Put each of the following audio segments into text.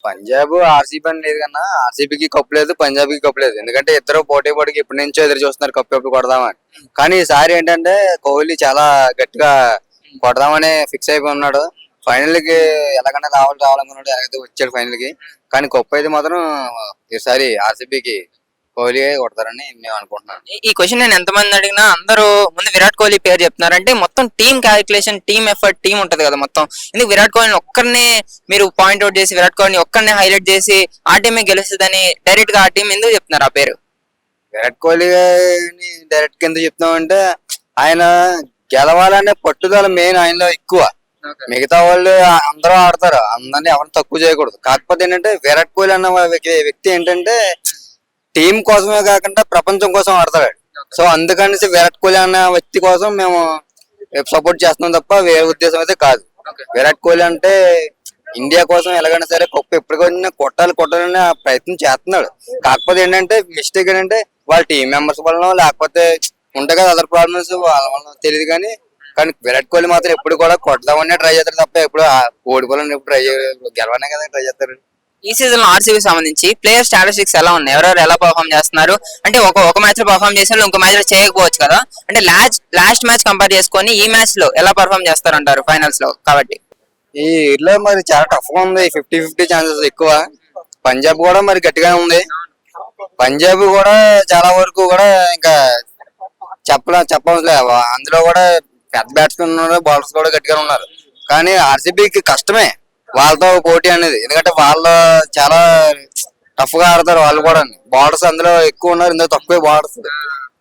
Punjab RCB అని లేదు కన్నా ఆర్సీబీకి కప్పు లేదు, పంజాబ్ కి కప్పు లేదు. ఎందుకంటే ఇద్దరు పోటీ పడికి ఎప్పటి నుంచో ఎదురు చూస్తున్నారు కప్పు ఎప్పుడు కొడదామని. కానీ ఈసారి ఏంటంటే కోహ్లీ చాలా గట్టిగా కొడదామని ఫిక్స్ అయిపోయి ఉన్నాడు. ఫైనల్ కి ఎలాగైనా రావాలనుకున్నాడు, ఎలాగైతే వచ్చాడు ఫైనల్ కి. కానీ కప్పు అయితే మాత్రం ఈసారి ఆర్సీబీకి కోహ్లీ కొడతారని నేను అనుకుంటున్నాను. ఈ క్వశ్చన్ నేను ఎంతమంది అడిగినా అందరూ ముందు విరాట్ కోహ్లీ పేరు చెప్తున్నారు. అంటే మొత్తం team calculation, team effort, team ఉంటది కదా మొత్తం. ఎందుకు విరాట్ కోహ్లీ ఒక్కరిని మీరు పాయింట్అవుట్ చేసి, విరాట్ కోహ్లీ ఒక్కరిని హైలైట్ చేసి ఆ టీమే గెలుస్తుందని డైరెక్ట్ గా ఆ టీం ఎందుకు చెప్తున్నారు ఆ పేరు? విరాట్ కోహ్లీ డైరెక్ట్ కింద చెప్తున్నామంటే ఆయన గెలవాలనే పట్టుదల మెయిన్ ఆయనలో ఎక్కువ. మిగతా వాళ్ళు అందరూ ఆడతారు, అందరినీ ఎవరిని తక్కువ చేయకూడదు. కాకపోతే ఏంటంటే విరాట్ కోహ్లీ అన్న వ్యక్తి ఏంటంటే టీం కోసమే కాకుండా ప్రపంచం కోసం ఆడతాడు. సో అందుకనేసి విరాట్ కోహ్లీ అన్న వ్యక్తి కోసం మేము సపోర్ట్ చేస్తున్నాం తప్ప వేరే ఉద్దేశం అయితే కాదు. విరాట్ కోహ్లీ అంటే ఇండియా కోసం ఎలాగైనా సరే కప్పు ఎప్పటికైనా కొట్టాలని ప్రయత్నం చేస్తున్నాడు. కాకపోతే ఏంటంటే మిస్టేక్ ఏంటంటే వాళ్ళ టీం మెంబర్స్ వల్ల, లేకపోతే ఉంటాయి కదా అదర్ ప్రాబ్లమ్స్, వాళ్ళ వల్ల తెలియదు. కానీ విరాట్ కోహ్లీ మాత్రం ఎప్పుడు కూడా కొడదామనే ట్రై చేస్తారు తప్ప ఎప్పుడు ఓడిపోవాలని ఎప్పుడు ట్రై గెలవనే కదా ట్రై చేస్తారు. ఈ సీజన్ లో ఆర్సీబీ సంబంధించి ప్లేయర్ స్టాటిస్టిక్స్ ఎలా ఉన్నాయి? ఎవరెవరు ఎలా పర్ఫామ్ చేస్తున్నారు? అంటే ఒక మ్యాచ్ లో పర్ఫామ్ చేసిన ఇంకో మ్యాచ్ లో చేయకపోవచ్చు కదా. అంటే లాస్ట్ మ్యాచ్ కంపేర్ చేసుకొని ఈ మ్యాచ్ లో ఎలా పర్ఫామ్ చేస్తారంటారు ఫైనల్స్ లో? కాబట్టి ఈ ఇయర్లో మరి చాలా టఫ్ గా ఉంది. 50-50 ఛాన్సెస్ ఎక్కువ. పంజాబ్ కూడా మరి గట్టిగానే ఉంది. పంజాబ్ కూడా చాలా వరకు కూడా ఇంకా చెప్పవలసిన అందులో కూడా పెద్ద బ్యాట్స్మెన్ ఉన్నారు, బౌలర్స్ కూడా గట్టిగా ఉన్నారు. కానీ ఆర్సీబీకి కష్టమే వాళ్ళతో పోటీ అనేది. ఎందుకంటే వాళ్ళు చాలా టఫ్ గా ఆడతారు. వాళ్ళు కూడా బౌలర్స్ అందులో ఎక్కువ ఉన్నారు, ఇందులో తక్కువే బౌలర్స్.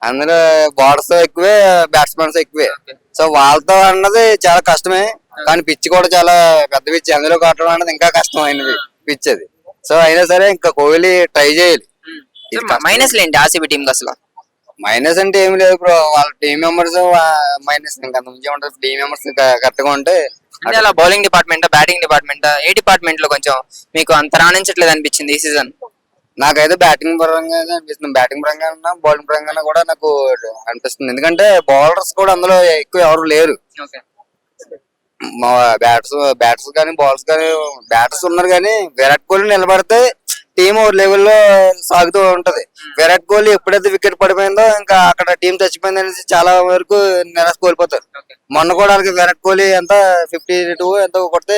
అందులో బౌలర్స్ ఎక్కువే, బ్యాట్స్మెన్స్ ఎక్కువే. సో వాళ్ళతో అన్నది చాలా కష్టమే. కానీ పిచ్ కూడా చాలా పెద్ద పిచ్, అందులో కొట్టడం అన్నది ఇంకా కష్టం అయినది పిచ్ అది. సో అయినా సరే ఇంకా కోహ్లీ ట్రై చేయాలి. మైనస్ ఏంటి ఆర్సీబీ టీం అసలు? మైనస్ అంటే ఏమి లేదు బ్రో, వాళ్ళ టీం మెంబర్స్ మైనస్. ఇంకా ఉంటుంది టీం మెంబర్స్ కరెక్ట్ గా ఉంటే. అంటే అలా బౌలింగ్ డిపార్ట్మెంట్, బ్యాటింగ్ డిపార్ట్మెంట్, ఏ డిపార్ట్మెంట్ లో కొంచెం మీకు అంత రాణించట్లేదు అనిపించింది ఈ సీజన్? నాకైతే బ్యాటింగ్ పరంగా అనిపిస్తుంది. బ్యాటింగ్ పరంగా బౌలింగ్ పరంగా కూడా నాకు అనిపిస్తుంది. ఎందుకంటే బౌలర్స్ కూడా అందులో ఎక్కువ ఎవరు లేరు. బ్యాట్స్ కానీ బౌలర్స్ కానీ బ్యాటర్స్ ఉన్నారు. కానీ విరాట్ కోహ్లీ నిలబడితే టీం ఒక లెవెల్లో సాగుతూ ఉంటది. విరాట్ కోహ్లీ ఎప్పుడైతే వికెట్ పడిపోయిందో ఇంకా అక్కడ టీం చచ్చిపోయింది అనేసి చాలా వరకు నిరాశ కోల్పోతారు. మొన్న కూడా విరాట్ కోహ్లీ ఎంత 52 ఎంతో కొడితే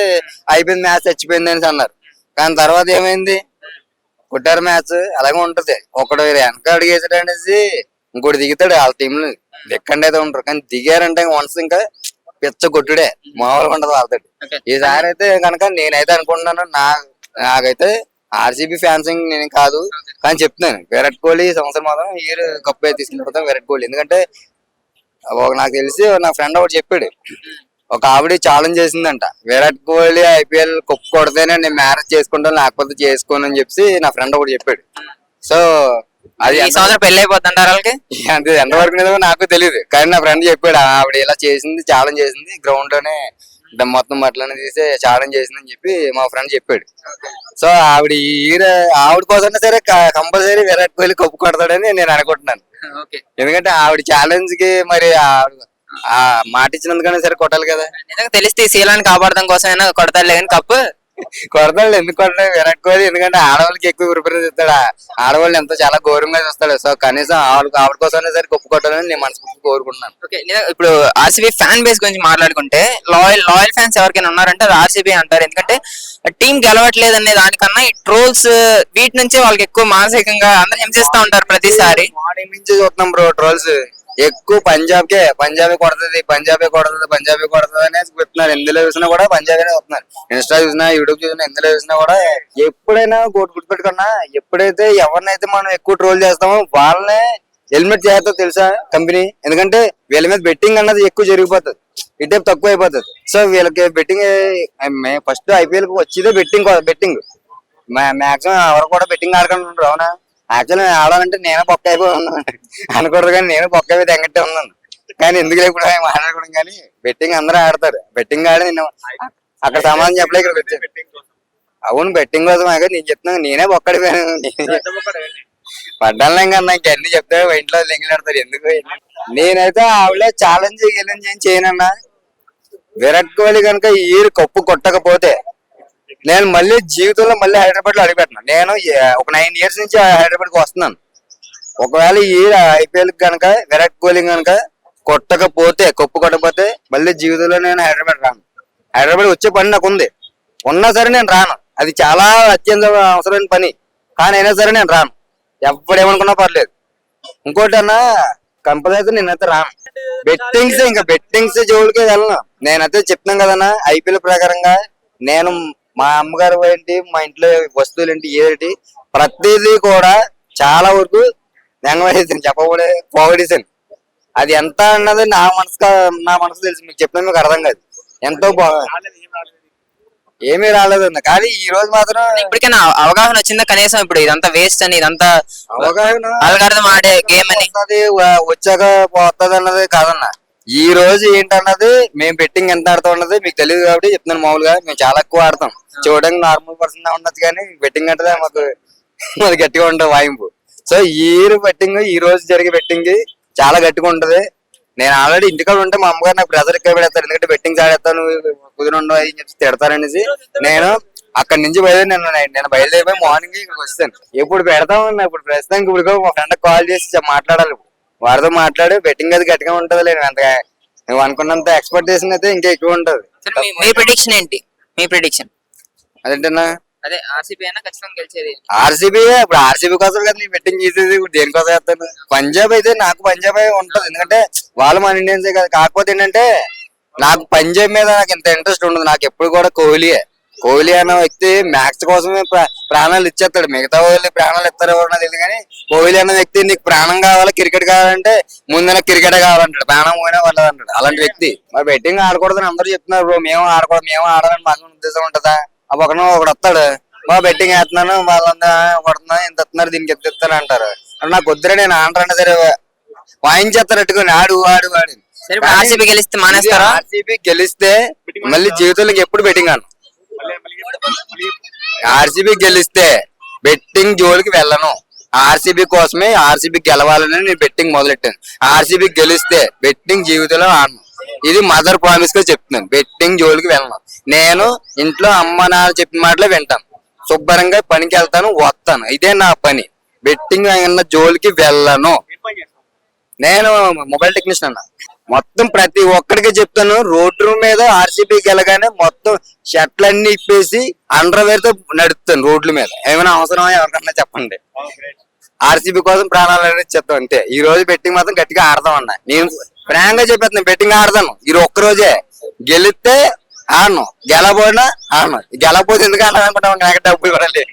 అయిపోయింది, మ్యాచ్ చచ్చిపోయింది అనేసి అన్నారు. కానీ తర్వాత ఏమైంది, కొట్టారు మ్యాచ్. అలాగే ఉంటది. ఒకడు వెనక అడిగేసాడు అనేసి ఇంకోటి దిగుతాడు. వాళ్ళ టీంలో ఎక్కండి అయితే ఉంటారు. కానీ దిగారంటే వన్స్ ఇంకా పిచ్చ కొట్టుడే మామూలుగా ఉండదు వాళ్ళతో. ఈసారి అయితే కనుక నేనైతే అనుకుంటున్నాను, నాకైతే ఆర్సీబీ ఫ్యాన్సింగ్ నేను కాదు కానీ చెప్తున్నాను, విరాట్ కోహ్లీ ఈ సంవత్సరం మాత్రం ఇయర్ కప్ అయితే తీసుకెళ్ళిపోతాం విరాట్ కోహ్లీ. ఎందుకంటే నాకు తెలిసి నా ఫ్రెండ్ ఒకటి చెప్పాడు, ఒక ఆవిడ ఛాలెంజ్ చేసిందంట, విరాట్ కోహ్లీ ఐపీఎల్ కప్పు కొడితేనే నేను మ్యారేజ్ చేసుకుంటాను, లేకపోతే చేసుకోను అని చెప్పి నా ఫ్రెండ్ ఒకటి చెప్పాడు. సో అది ఈ సంవత్సరం పెళ్లి అయిపోతుంటారు వాళ్ళకి. అంతే, ఎంతవరకు నాకు తెలియదు. కానీ నా ఫ్రెండ్ చెప్పాడు, ఆవిడ ఇలా చేసింది, ఛాలెంజ్ చేసింది, గ్రౌండ్ లోనే మొత్తం మట్లనే తీసి ఛాలెంజ్ చేసిందని చెప్పి మా ఫ్రెండ్ చెప్పాడు. సో ఆవిడ కోసం సరే కంపల్సరీ విరాట్ కోహ్లీ కప్పు కొడతాడని నేను అనుకుంటున్నాను. ఎందుకంటే ఆవిడ ఛాలెంజ్ కి మరి ఆ మాట ఇచ్చినందుకనే సరే కొట్టాలి కదా. నిజంగా తెలిస్తే ఈ శీలాన్ని కాపాడడం కోసం కొడతాడులే కానీ కప్పు కొడతాడు. ఎందుకు కొడతాడు విరాట్ కోహ్లీ? ఎందుకంటే ఆడవాళ్ళకి ఎక్కువ ప్రిఫరెన్స్ ఇస్తాడు. ఆడవాళ్ళు ఎంతో చాలా గౌరవంగా చూస్తాడు. సో కనీసం ఆవిడ కోసమైనా సరే కప్పు కొట్టాలని నేను మనస్ఫూర్తిగా కోరుకుంటున్నాను. ఇప్పుడు ఆర్సీబీ ఫ్యాన్ బేస్ గురించి మాట్లాడుకుంటే లాయల్ ఫ్యాన్స్ ఎవరికైనా ఉన్నారంటే అది ఆర్సీబీ అంటారు. ఎందుకంటే టీం గెలవట్లేదు అనే దానికన్నా ఈ ట్రోల్స్ వీటి నుంచే వాళ్ళకి ఎక్కువ మానసికంగా అందరూ హింసిస్తూ ఉంటారు ప్రతిసారి. మార్నింగ్ నుంచి చూస్తున్నాం బ్రో ట్రోల్స్ ఎక్కువ. పంజాబే కొడుతుంది అనేది చెప్తున్నారు. ఎందులో చూసినా కూడా పంజాబే వస్తున్నారు. ఇన్స్టా చూసినా, యూట్యూబ్ చూసినా, ఎందులో చూసినా కూడా ఎప్పుడైనా గుర్తుపెట్టుకున్నా, ఎప్పుడైతే ఎవరినైతే మనం ఎక్కువ ట్రోల్ చేస్తామో వాళ్ళనే హెల్మెట్ చేస్తా తెలుసా కంపెనీ. ఎందుకంటే వీళ్ళ మీద బెట్టింగ్ అన్నది ఎక్కువ జరిగిపోతుంది, ఇటే తక్కువ అయిపోతుంది. సో వీళ్ళకి బెట్టింగ్ ఫస్ట్ ఐపీఎల్ కి వచ్చేదే బెట్టింగ్ మాక్సిమం ఎవరు కూడా బెట్టింగ్ ఆడకుండా ఉంటారు. అవునా? యాక్చువల్లీ నేను ఆడాలంటే నేనే బొక్క అయిపోయి ఉన్నాను అనకూడదు, కానీ నేను బొక్క అయిపోయి తెగట్టే ఉన్నాను. కానీ ఎందుకు ఇప్పుడు మాట్లాడుకోవడం. కానీ బెట్టింగ్ అందరూ ఆడతారు. బెట్టింగ్ ఆడి నేను అక్కడ సమాధానం చెప్పలే ఇక్కడ వచ్చాను. అవును, బెట్టింగ్ కోసం నేను చెప్తున్నాను, నేనే బొక్కడిపోయాను. పడ్డాను కన్నా ఇంకన్నీ చెప్తే ఇంట్లో లెంగిలాడతారు. ఎందుకు? నేనైతే ఆవిడ ఛాలెంజ్ చేయనన్నా. విరాట్ కోహ్లీ కనుక ఈ ఇయర్ కప్పు కొట్టకపోతే నేను మళ్ళీ జీవితంలో మళ్ళీ హైదరాబాద్ లో అడుగుపెట్టినా. నేను ఒక 9 years నుంచి హైదరాబాద్ కి వస్తున్నాను. ఒకవేళ ఈ ఐపీఎల్ కనుక విరాట్ కోహ్లీ కనుక కొట్టకపోతే కొట్టకపోతే మళ్ళీ జీవితంలో నేను హైదరాబాద్ రాను. హైదరాబాద్ వచ్చే పని నాకు ఉంది, ఉన్నా సరే నేను రాను. అది చాలా అత్యంత అవసరమైన పని, కానీ అయినా సరే నేను రాను. ఎప్పుడేమనుకున్నా పర్లేదు. ఇంకోటి అన్నా కంపల్సరీ నేనైతే రాను. బెట్టింగ్స్ జోలికి వెళ్ళను. నేనైతే చెప్తున్నాను కదన్నా, ఐపీఎల్ ప్రకారంగా నేను మా అమ్మగారు ఏంటి, మా ఇంట్లో వస్తువులు ఏంటి, ఏది ప్రతిదీ కూడా చాలా వరకు నెంగవేసాను, చెప్పబోలే పోగొడేసాను. అది ఎంత అన్నది నా మనసు తెలుసు. మీకు చెప్పిన మీకు అర్థం కాదు. ఎంతో ఏమీ రాలేదన్న, కానీ ఈ రోజు మాత్రం ఇప్పటికైనా అవగాహన వచ్చిందా కనీసం? ఇప్పుడు ఇదంతా వేస్ట్ అని, ఇదంతా అవగాహన అల్గారిథం ఆడే గేమ్ అని వచ్చాక పోతుంది అన్నది కాదన్న. ఈ రోజు ఏంటన్నది మేము బెట్టింగ్ ఎంత ఆడుతాం అన్నది మీకు తెలియదు కాబట్టి చెప్తున్నాను. మామూలుగా మేము చాలా ఎక్కువ ఆడతాం. చూడడానికి నార్మల్ పర్సన్ ఉండదు, కానీ బెట్టింగ్ అంటే మాది గట్టిగా ఉంటుంది వాయింపు. సో ఈ బెట్టింగ్, ఈ రోజు జరిగే బెట్టింగ్ చాలా గట్టిగా ఉంటది. నేను ఆల్రెడీ ఇంటికాడ ఉంటే మా అమ్మగారు నాకు ప్రెజర్ ఎక్కువ పెడతారు, ఎందుకంటే బెట్టింగ్స్ ఆడేస్తాను కుదిరుండవు అని చెప్పి తిడతారనేసి నేను అక్కడి నుంచి నేను బయలుదేరిపోయి మార్నింగ్ ఇక్కడికి వస్తాను. ఎప్పుడు పెడతామన్నా, ఇప్పుడు ప్రస్తుతానికి ఇప్పుడు మా ఫ్రెండ్ కాల్ చేసి మాట్లాడాలి. వారితో మాట్లాడి బెట్టింగ్ అది గట్టిగా ఉంటది. లేదు అంతగా నువ్వు అనుకున్నంత ఎక్స్పెక్టేషన్ అయితే ఇంకా ఎక్కువ ఉంటది. మీ ప్రిడిక్షన్ ఏంటి? మీ ప్రిడిక్షన్ అదేంటన్నా? అదే ఆర్సీబీ అయినా ఖచ్చితంగా గెలిచేది. ఆర్సీబీ, ఇప్పుడు ఆర్సీబీ కోసం కదా నేను బెట్టింగ్ చేసేది. ఇప్పుడు దేనికోసం చేస్తాను? పంజాబ్ అయితే నాకు పంజాబ్ ఉంటది, ఎందుకంటే వాళ్ళు మన ఇండియన్సే కదా. కాకపోతే ఏంటంటే నాకు పంజాబ్ మీద నాకు ఇంత ఇంట్రెస్ట్ ఉండదు. నాకు ఎప్పుడు కూడా కోహ్లీ అన్న వ్యక్తి మ్యాచ్ కోసమే ప్రాణాలు ఇచ్చేస్తాడు. మిగతా వాళ్ళు ప్రాణాలు ఇస్తారు ఎవరన్నా తెలియదు, కానీ కోహ్లీ అన్న వ్యక్తి నీకు ప్రాణం కావాలి, క్రికెట్ కావాలంటే ముందు నాకు క్రికెట్ కావాలంటాడు, ప్రాణం పోయినా వాళ్ళది అంటాడు. అలాంటి వ్యక్తి. మరి బెట్టింగ్ ఆడకూడదని అందరూ చెప్తున్నారు. బ్రో మేము ఆడకూడదు, మేము ఆడాలని మాకు ఉద్దేశం ఉంటుందా? ఒకడు వస్తాడు, మా బెట్టింగ్ వేస్తున్నాను, వాళ్ళంతా కొడుతున్నా, ఇంత వస్తున్నారు, దీనికి ఎంత ఇస్తాను అంటారు. నాకు వద్దురే, నేను ఆడరంటే సరే వాయించేస్తారు అట్టుకుని ఆడు ఆడు ఆడు. ఆర్సీబీ గెలిస్తే మానేస్తారా? ఆర్సీబీ గెలిస్తే మళ్ళీ జీవితంలో ఎప్పుడు బెట్టింగ్ ఆను. ఆర్సీబీ గెలిస్తే బెట్టింగ్ జోలికి వెళ్ళను. ఆర్సీబీ కోసమే, ఆర్సీబీ గెలవాలని నేను బెట్టింగ్ మొదలెట్టాను. ఆర్సీబీ గెలిస్తే బెట్టింగ్ జీవితంలో ఆడను. ఇది మదర్ ప్రామిస్ గా చెప్తున్నాను. బెట్టింగ్ జోలికి వెళ్ళను. నేను ఇంట్లో అమ్మ నాన్న చెప్పిన మాటలే వింటాను. శుభ్రంగా పనికి వెళ్తాను, వస్తాను. ఇదే నా పని. బెట్టింగ్ అన్న జోలికి వెళ్ళను. నేను మొబైల్ టెక్నీషియన్ అన్న. మొత్తం ప్రతి ఒక్కడికి చెప్తాను, రోడ్డు మీద ఆర్సీబీ గెలగానే మొత్తం షర్ట్లన్నీ ఇప్పేసి అండర్వేర్ తో నడుపుతాను రోడ్ల మీద. ఏమైనా అవసరమా ఎవరికన్నా చెప్పండి. ఆర్సీబీ కోసం ప్రాణాలు అనేది చెప్తాం అంతే. ఈ రోజు బెట్టింగ్ మాత్రం గట్టిగా ఆడతాం అన్న. నేను ఫ్రాంక్ గా చెప్పేస్తాను, బెట్టింగ్ ఆడతాను. ఈ ఒక్కరోజే గెలిస్తే ఆడను, గెలబోయినా ఆడను. గెలకపోతే ఎందుకు ఆడాలనుకుంటాం? నాకు డబ్బులు కూడా లేదు.